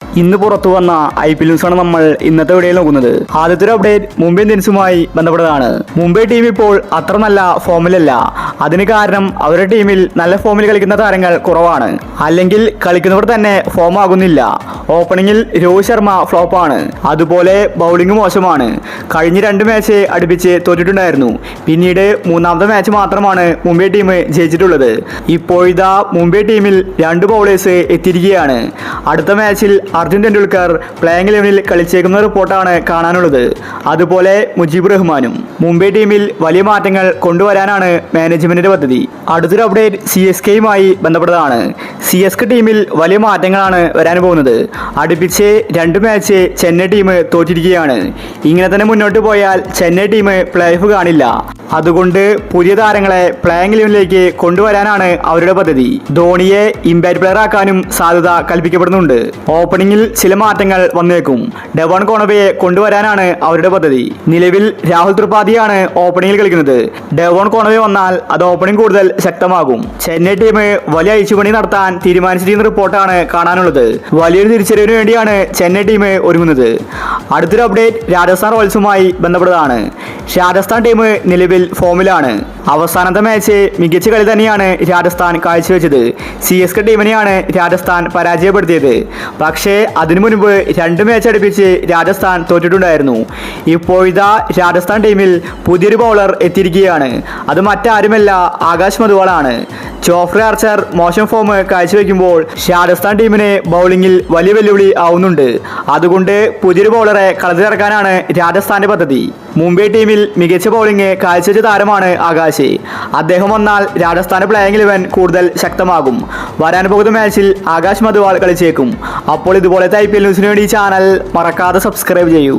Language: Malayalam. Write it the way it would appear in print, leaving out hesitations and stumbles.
ഇന്ന് പുറത്തു വന്ന IPL ന്യൂസാണ് നമ്മൾ ഇന്നത്തെ വീഡിയോയിൽ നോക്കുന്നത്. ആദ്യത്തെ ഒരു അപ്ഡേറ്റ് മുംബൈ ഇന്ത്യൻസുമായി ബന്ധപ്പെട്ടതാണ്. മുംബൈ ടീം ഇപ്പോൾ അത്ര നല്ല ഫോമിലല്ല. അതിന് കാരണം അവരുടെ ടീമിൽ നല്ല ഫോമിൽ കളിക്കുന്ന താരങ്ങൾ കുറവാണ്. അല്ലെങ്കിൽ കളിക്കുന്നവർ തന്നെ ഫോം ആകുന്നില്ല. ഓപ്പണിംഗിൽ രോഹിത് ശർമ്മ ഫ്ലോപ്പാണ്. അതുപോലെ ബൗളിംഗ് മോശമാണ്. കഴിഞ്ഞ 2 മാച്ച് അടുപ്പിച്ച് തോറ്റിട്ടുണ്ടായിരുന്നു. പിന്നീട് മൂന്നാമത്തെ മാച്ച് മാത്രമാണ് മുംബൈ ടീം ജയിച്ചിട്ടുള്ളത്. ഇപ്പോഴിതാ മുംബൈ ടീമിൽ 2 ബൗളേഴ്സ് എത്തിയിരിക്കുകയാണ്. അടുത്ത മാച്ചിൽ അർജുൻ ടെണ്ടുൽക്കർ പ്ലേയിങ് 11-ൽ കളിച്ചേക്കുന്ന റിപ്പോർട്ടാണ് കാണാനുള്ളത്. അതുപോലെ മുജീബ് റഹ്മാനും. മുംബൈ ടീമിൽ വലിയ മാറ്റങ്ങൾ കൊണ്ടുവരാനാണ് മാനേജ്മെന്റിന്റെ പദ്ധതി. അടുത്തൊരു അപ്ഡേറ്റ് CSKയുമായി ബന്ധപ്പെട്ടതാണ്. CSK ടീമിൽ വലിയ മാറ്റങ്ങളാണ് വരാൻ പോകുന്നത്. അടുപ്പിച്ച് 2 മാച്ച് ചെന്നൈ ടീം തോറ്റിരിക്കുകയാണ്. ഇങ്ങനെ തന്നെ മുന്നോട്ട് പോയാൽ ചെന്നൈ ടീം പ്ലേ ഓഫ് കാണില്ല. അതുകൊണ്ട് പുതിയ താരങ്ങളെ പ്ലേയിങ് 11-ലേക്ക് കൊണ്ടുവരാനാണ് അവരുടെ പദ്ധതി. ധോണിയെ ഇമ്പാക്ട് പ്ലെയർ ആക്കാനും സാധ്യത കൽപ്പിക്കപ്പെടുന്നുണ്ട്. ഓപ്പണിംഗിൽ ചില മാറ്റങ്ങൾ വന്നേക്കും. ഡെവോൺ കോണവയെ കൊണ്ടുവരാനാണ് അവരുടെ പദ്ധതി. നിലവിൽ രാഹുൽ ത്രിപാഠിയാണ് ഓപ്പണിംഗിൽ കളിക്കുന്നത്. ഡെവോൺ കോണവെ വന്നാൽ അത് ഓപ്പണിംഗ് കൂടുതൽ ശക്തമാകും. ചെന്നൈ ടീം വലിയ അഴിച്ചുപണി നടത്താൻ തീരുമാനിച്ചിരിക്കുന്ന റിപ്പോർട്ടാണ് കാണാനുള്ളത്. വലിയൊരു തിരിച്ചറിവിന് വേണ്ടിയാണ് ചെന്നൈ ടീം ഒരുങ്ങുന്നത്. അടുത്തൊരു അപ്ഡേറ്റ് രാജസ്ഥാൻ റോയൽസുമായി ബന്ധപ്പെട്ടതാണ്. രാജസ്ഥാൻ ടീം നിലവിൽ ഫോമിലാണ്. അവസാനത്തെ മാച്ച് മികച്ച കളി തന്നെയാണ് രാജസ്ഥാൻ കാഴ്ചവെച്ചത്. CSK ടീമിനെയാണ് രാജസ്ഥാൻ പരാജയപ്പെടുത്തിയത്. പക്ഷേ അതിനു മുൻപ് 2 മാച്ച് അടുപ്പിച്ച് രാജസ്ഥാൻ തോറ്റിട്ടുണ്ടായിരുന്നു. ഇപ്പോഴിതാ രാജസ്ഥാൻ ടീമിൽ പുതിയൊരു ബൗളർ എത്തിയിരിക്കുകയാണ്. അത് മറ്റാരുമല്ല, ആകാശ് മധുവാളാണ്. ജോഫ്രി ആർച്ചർ മോശം ഫോം കാഴ്ചവെക്കുമ്പോൾ രാജസ്ഥാൻ ടീമിന് ബൗളിംഗിൽ വലിയ വെല്ലുവിളി ആവുന്നുണ്ട്. അതുകൊണ്ട് പുതിയൊരു ബൗളറെ കളത്തിലിറക്കാനാണ് രാജസ്ഥാന്റെ പദ്ധതി. മുംബൈ ടീമിൽ മികച്ച ബൗളിംഗ് കാഴ്ചവെച്ച താരമാണ് ആകാശ്. അദ്ദേഹം വന്നാൽ രാജസ്ഥാന്റെ പ്ലേയിങ് 11 കൂടുതൽ ശക്തമാകും. വരാൻ പോകുന്ന മാച്ചിൽ ആകാശ് മധുവാൾ കളിച്ചേക്കും. അപ്പോൾ ഇതുപോലത്തെ IPL ന്യൂസിന് വേണ്ടി ഈ ചാനൽ മറക്കാതെ സബ്സ്ക്രൈബ് ചെയ്യൂ.